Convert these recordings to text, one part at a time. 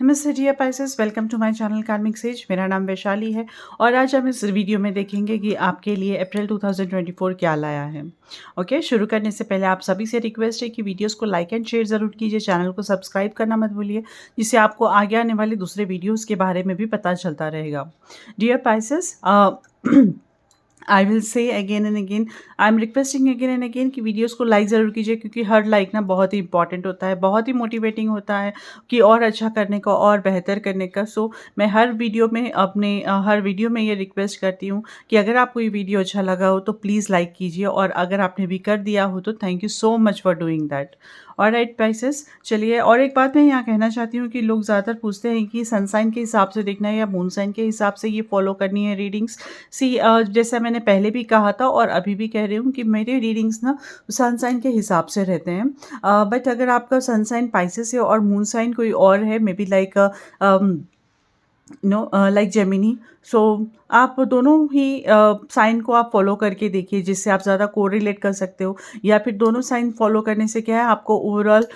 नमस्ते dear Pisces, welcome to my channel Karmic Sage. मेरा नाम वैशाली है और आज हम इस वीडियो में देखेंगे कि आपके लिए अप्रैल 2024 क्या लाया है। ओके, शुरू करने से पहले आप सभी से रिक्वेस्ट है कि वीडियोस को लाइक एंड शेयर ज़रूर कीजिए, चैनल को सब्सक्राइब करना मत भूलिए, जिससे आपको आगे आने वाले दूसरे वीडियोज़ के बारे में भी पता चलता रहेगा। Dear Pisces, I will say again and again, I am requesting again and again कि वीडियोस को लाइक ज़रूर कीजिए, क्योंकि हर लाइक ना बहुत ही इंपॉर्टेंट होता है, बहुत ही मोटिवेटिंग होता है कि और अच्छा करने का और बेहतर करने का। सो मैं हर वीडियो में हर वीडियो में ये रिक्वेस्ट करती हूँ कि अगर आपको ये वीडियो अच्छा लगा हो तो प्लीज़ लाइक कीजिए, और अगर आपने भी कर दिया हो तो thank you so much for doing that. Alright prices, चलिए, और एक बात मैं यहाँ कहना चाहती हूँ कि लोग ज़्यादातर पूछते हैं कि सनसाइन के हिसाब से देखना है या मून साइन के हिसाब से ये फॉलो करनी है रीडिंग्स। जैसा मैंने पहले भी कहा था और अभी भी कह रही हूँ कि मेरे रीडिंग्स ना सनसाइन के हिसाब से रहते हैं। बट अगर आपका सनसाइन पाइसेस है और मून साइन कोई और है, maybe like like Gemini, so आप दोनों ही साइन को आप फॉलो करके देखिए, जिससे आप ज़्यादा कोरिलेट कर सकते हो। या फिर दोनों साइन फॉलो करने से क्या है, आपको ओवरऑल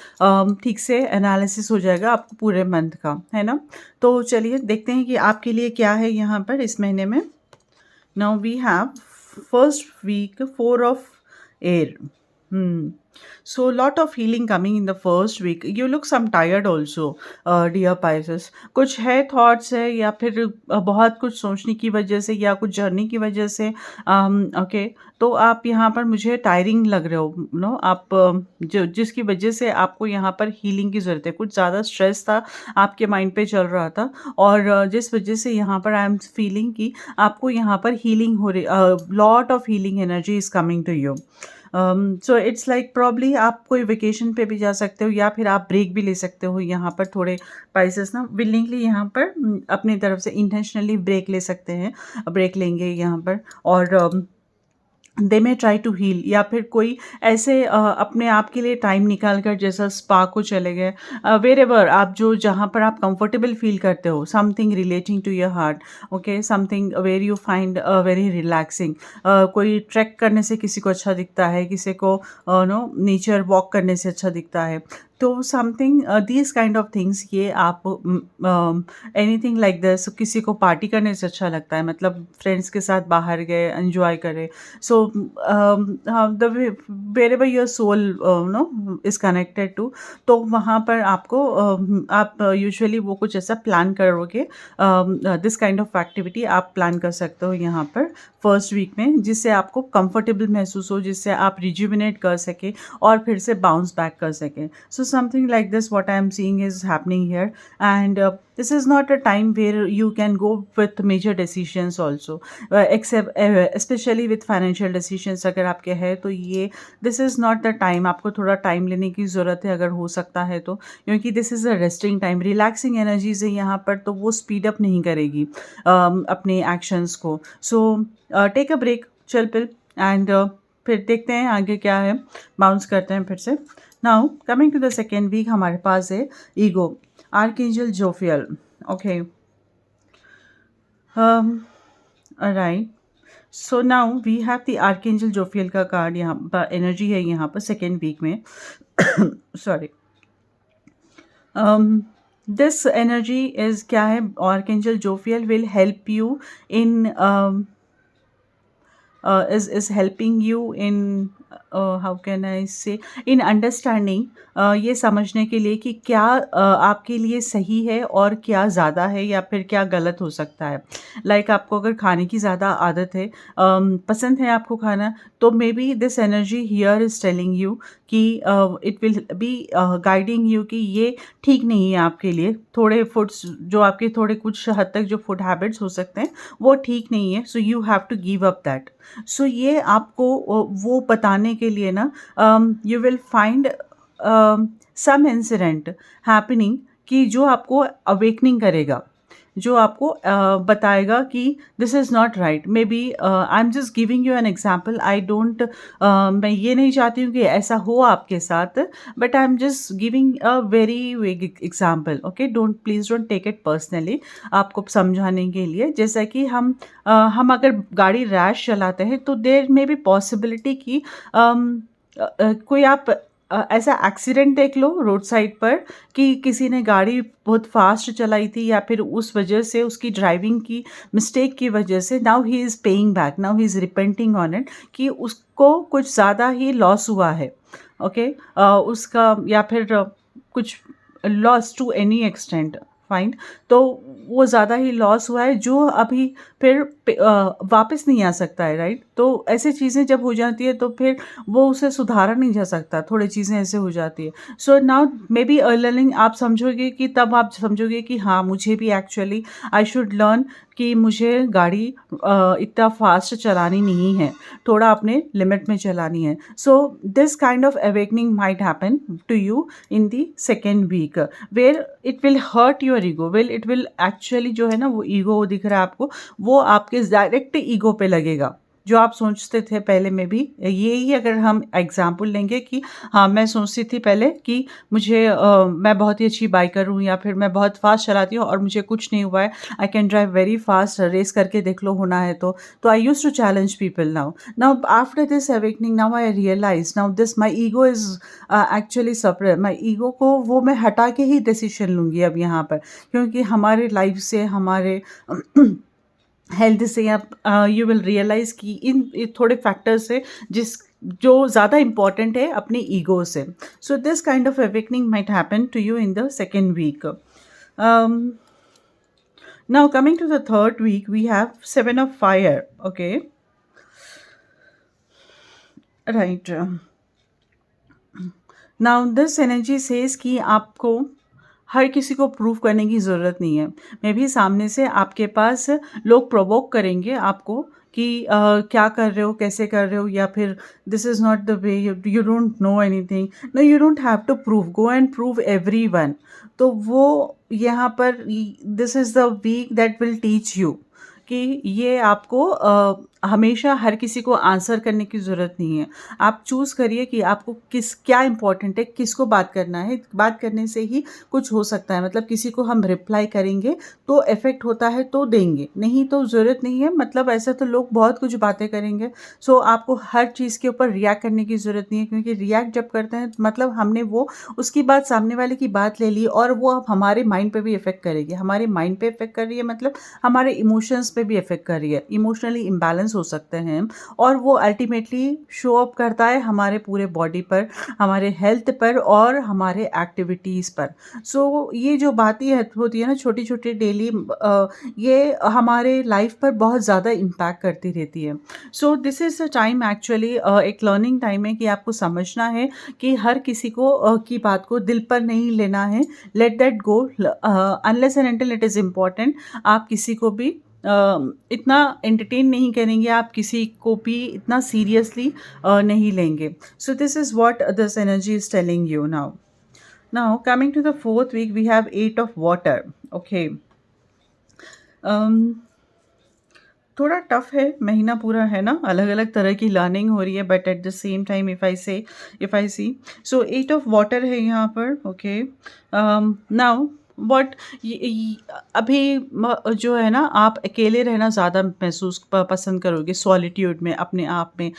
ठीक से एनालिसिस हो जाएगा आपको पूरे मंथ का, है ना। तो चलिए देखते हैं कि आपके लिए क्या है यहाँ पर इस महीने में। Now we have first week, 4 of air. So lot of healing coming in the first week. You look some tired also, dear Pisces. कुछ है thoughts है, या फिर बहुत कुछ सोचने की वजह से या कुछ जर्नी की वजह से, ओके, तो आप यहाँ पर मुझे टायरिंग लग रहे हो, नो आप जो जिसकी वजह से आपको यहाँ पर हीलिंग की ज़रूरत है। कुछ ज़्यादा स्ट्रेस था आपके माइंड पे चल रहा था, और जिस वजह से यहाँ पर आई एम फीलिंग कि आपको यहाँ पर हीलिंग हो रही, lot of healing energy is coming to you. So it's like probably आप कोई वेकेशन पे भी जा सकते हो, या फिर आप ब्रेक भी ले सकते हो यहाँ पर। थोड़े पाइसेस ना विलिंगली यहाँ पर अपनी तरफ से इंटेंशनली ब्रेक ले सकते हैं, ब्रेक लेंगे यहाँ पर। और दे मे ट्राई टू हील, या फिर कोई ऐसे अपने आप के लिए टाइम निकाल कर, जैसा स्पा को चले गए, वेर एवर आप जो जहाँ पर आप कंफर्टेबल फील करते हो, something relating to your heart, okay, something where you find very relaxing. कोई ट्रैक करने से किसी को अच्छा दिखता है, किसी को नो नेचर वॉक करने से अच्छा दिखता है, तो something these kind of things, ये आप एनीथिंग लाइक दिस। किसी को पार्टी करने से अच्छा लगता है, मतलब फ्रेंड्स के साथ बाहर गए, एंजॉय करें। So the wherever your soul know is connected to, तो वहाँ पर आपको आप यूजुअली वो कुछ ऐसा प्लान करोगे, दिस काइंड ऑफ एक्टिविटी आप प्लान कर सकते हो यहाँ पर फर्स्ट वीक में, जिससे आपको कंफर्टेबल महसूस हो, जिससे आप रिजुविनेट कर सके और फिर से बाउंस बैक कर सकें। So something like this what I am seeing is happening here, and this is not a time where you can go with major decisions also, except especially with financial decisions अगर आपके हैं तो ये this is not the time। आपको थोड़ा time लेने की ज़रूरत है अगर हो सकता है तो, क्योंकि this is a resting time, relaxing energies है यहाँ पर, तो वो स्पीड अप नहीं करेगी अपने एक्शंस को। So take a break, chill pill, and फिर देखते हैं आगे क्या है, बाउंस करते हैं फिर से। Now coming to the second week, हमारे पास है ego, Archangel Jophiel. Okay. Alright. So now we have the Archangel Jophiel का कार्ड यहाँ पर, एनर्जी है यहाँ पर सेकेंड वीक में। सॉरी, दिस एनर्जी इज क्या है, Archangel Jophiel will help you in is helping you in how can I say, in understanding, ये समझने के लिए कि क्या आपके लिए सही है और क्या ज़्यादा है या फिर क्या गलत हो सकता है। लाइक आपको अगर खाने की ज़्यादा आदत है, पसंद है आपको खाना, तो maybe this energy here is telling you कि it will be guiding you कि ये ठीक नहीं है आपके लिए। थोड़े फूड्स जो आपके थोड़े कुछ हद तक जो फूड हैबिट्स हो सकते हैं वो ठीक नहीं है, so you have to give up that. So ये आपको वो बताने के लिए ना, you will find some incident happening कि जो आपको अवेकनिंग करेगा, जो आपको बताएगा कि this is not right. Maybe I am just giving you an example, I don't, मैं ये नहीं चाहती हूँ कि ऐसा हो आपके साथ, but I am just giving a very vague example, okay, please don't take it personally. आपको समझाने के लिए, जैसा कि हम अगर गाड़ी रैश चलाते हैं तो देर में भी पॉसिबिलिटी कि कोई आप ऐसा एक्सीडेंट देख लो रोड साइड पर कि किसी ने गाड़ी बहुत फास्ट चलाई थी या फिर उस वजह से उसकी ड्राइविंग की मिस्टेक की वजह से now he is paying back, now he is repenting on it कि उसको कुछ ज़्यादा ही लॉस हुआ है। ओके, उसका या फिर कुछ loss to any extent, fine. तो वो ज़्यादा ही लॉस हुआ है जो अभी फिर वापस नहीं आ सकता है, राइट? तो ऐसी चीज़ें जब हो जाती है तो फिर वो उसे सुधारा नहीं जा सकता, थोड़ी चीज़ें ऐसे हो जाती है। So now may be learning आप समझोगे कि तब आप समझोगे कि हाँ, मुझे भी एक्चुअली आई शुड लर्न कि मुझे गाड़ी इतना फास्ट चलानी नहीं है, थोड़ा अपने लिमिट में चलानी है। So this kind of awakening might happen to you in the second week where it will hurt your ego, well it will actually जो है ना वो ईगो दिख रहा है आपको, वो आपके डायरेक्ट ईगो पे लगेगा। जो आप सोचते थे पहले में भी यही, अगर हम एग्जाम्पल लेंगे कि हाँ, मैं सोचती थी पहले कि मुझे मैं बहुत ही अच्छी बाइकर हूँ या फिर मैं बहुत फास्ट चलाती हूँ और मुझे कुछ नहीं हुआ है, I can drive very fast, race करके देख लो होना है तो I use to challenge people. Now after this awakening now I realise now this my ego is actually suppress, my ego को वो मैं हटा के ही डिसीजन लूँगी अब यहाँ पर, क्योंकि हमारे लाइफ से हमारे हेल्थ से आप यू विल रियलाइज़ कि इन थोड़े फैक्टर्स से जिस जो ज़्यादा इम्पॉर्टेंट है अपनी ईगो से। So this kind of awakening might happen to you in the second week. Now coming to the third week we have 7 of Fire. Okay, right. Now this energy says कि आपको हर किसी को prove करने की ज़रूरत नहीं है। मे बी सामने से आपके पास लोग प्रोवोक करेंगे आपको कि क्या कर रहे हो, कैसे कर रहे हो, या फिर this is not the way, you don't know anything, no you don't have to prove, go and prove everyone. तो वो यहाँ पर this is the week that will teach you कि ये आपको हमेशा हर किसी को आंसर करने की ज़रूरत नहीं है। आप चूज़ करिए कि आपको क्या इम्पोर्टेंट है, किसको बात करना है। बात करने से ही कुछ हो सकता है, मतलब किसी को हम रिप्लाई करेंगे तो इफ़ेक्ट होता है तो देंगे, नहीं तो ज़रूरत नहीं है। मतलब ऐसा तो लोग बहुत कुछ बातें करेंगे। सो आपको हर चीज़ के ऊपर रिएक्ट करने की ज़रूरत नहीं है, क्योंकि रिएक्ट जब करते हैं मतलब हमने वो उसकी बात, सामने वाले की बात ले ली और वो अब हमारे माइंड पे भी इफ़ेक्ट करेगी। हमारे माइंड पे इफ़ेक्ट कर रही है मतलब हमारे इमोशंस पे भी इफ़ेक्ट कर रही है। इमोशनली इम्बैलेंस हो सकते हैं हम, और वो अल्टीमेटली शो अप करता है हमारे पूरे बॉडी पर, हमारे हेल्थ पर और हमारे एक्टिविटीज़ पर। सो ये जो बातें होती है ना छोटी छोटी डेली, ये हमारे लाइफ पर बहुत ज़्यादा इम्पैक्ट करती रहती है। So this is a time actually एक लर्निंग टाइम है कि आपको समझना है कि हर किसी को की बात को दिल पर नहीं लेना है। Let that go, unless and until it is important. आप किसी को भी इतना एंटरटेन नहीं करेंगे, आप किसी को भी इतना सीरियसली नहीं लेंगे। So this is what this energy is telling you now. Now coming to the fourth week we have 8 of Water. Okay, थोड़ा टफ है, महीना पूरा है ना, अलग अलग तरह की लर्निंग हो रही है, but at the same time if I see so 8 of Water है यहाँ पर। ओके, नाउ बट अभी जो है ना, आप अकेले रहना ज़्यादा महसूस पसंद करोगे, सॉलिट्यूड में, अपने आप में।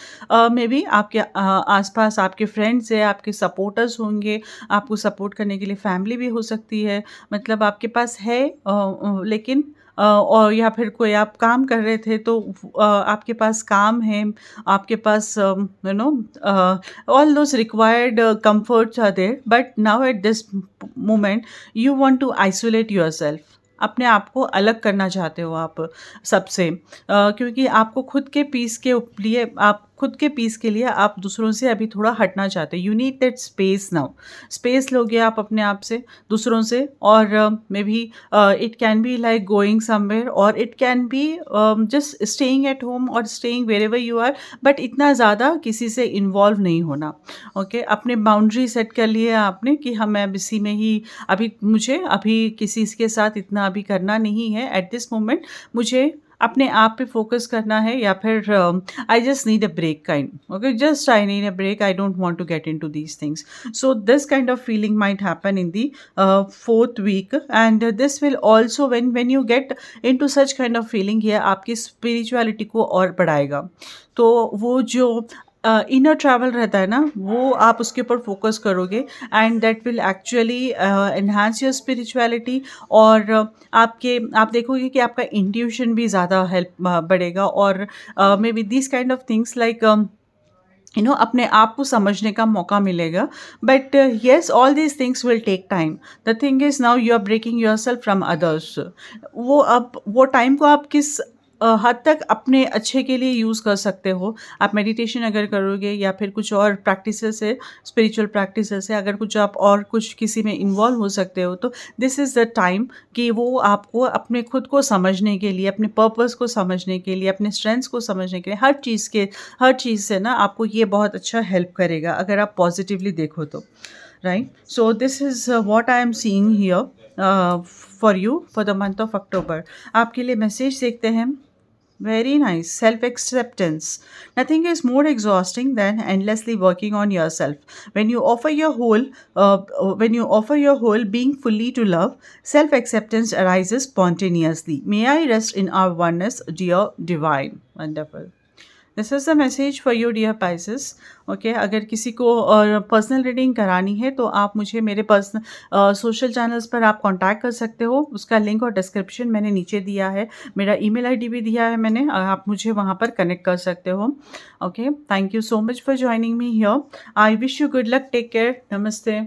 मे बी आपके आसपास आपके फ्रेंड्स हैं, आपके सपोर्टर्स होंगे, आपको सपोर्ट करने के लिए फैमिली भी हो सकती है, मतलब आपके पास है, लेकिन और या फिर कोई आप काम कर रहे थे तो आपके पास काम है, आपके पास you know all those required comforts are there, but now at this moment you want to isolate yourself. अपने आप को अलग करना चाहते हो आप सबसे, क्योंकि आपको खुद के पीस के लिए, आप खुद के पीस के लिए आप दूसरों से अभी थोड़ा हटना चाहते हो। You need that space now. Space लोगे आप अपने आप से, दूसरों से, और maybe it can be like going somewhere, और it can be just staying at home और staying wherever you are, but इतना ज़्यादा किसी से इन्वॉल्व नहीं होना। ओके, अपने बाउंड्री सेट कर लिए आपने कि हाँ, मैं इसी में ही मुझे अभी किसी के साथ इतना अभी करना नहीं है एट दिस मोमेंट, मुझे अपने आप पे फोकस करना है, या फिर I just need a break kind. Okay, just I need a break, I don't want to get into these things. So this kind of feeling might happen in the fourth week, and this will also when you get into such kind of feeling, ये आपकी spirituality को और बढ़ाएगा। तो वो जो inner travel रहता है ना, वो आप उसके ऊपर फोकस करोगे and that will actually enhance your spirituality. और आप देखोगे कि आपका इंट्यूशन भी ज़्यादा हेल्प बढ़ेगा। और maybe this kind of things like अपने आप को समझने का मौका मिलेगा। But yes, all these things will take time. The thing is now you are breaking your self from others. वो टाइम को आप किस हद तक अपने अच्छे के लिए यूज़ कर सकते हो। आप मेडिटेशन अगर करोगे या फिर कुछ और प्रैक्टिसेस है, स्पिरिचुअल प्रैक्टिसेस है, अगर कुछ आप और कुछ किसी में इन्वॉल्व हो सकते हो, तो दिस इज़ द टाइम कि वो आपको अपने खुद को समझने के लिए, अपने पर्पस को समझने के लिए, अपने स्ट्रेंथ्स को समझने के लिए, हर चीज़ से ना आपको ये बहुत अच्छा हेल्प करेगा अगर आप पॉजिटिवली देखो तो। Right, so this is what I am seeing here for you for the month of October. आपके लिए मैसेज देखते हैं। Very nice. Self acceptance. Nothing is more exhausting than endlessly working on yourself. When you offer your whole being fully to love, self acceptance arises spontaneously. May I rest in our oneness, dear divine. Wonderful. This is the message for you dear Pisces. Okay, अगर किसी को personal reading करानी है तो आप मुझे मेरे personal social channels पर आप कांटेक्ट कर सकते हो। उसका लिंक और डिस्क्रिप्शन मैंने नीचे दिया है। मेरा ईमेल आईडी भी दिया है मैंने, आप मुझे वहाँ पर कनेक्ट कर सकते हो। Okay, thank you so much for joining me here. I wish you good luck, take care, नमस्ते।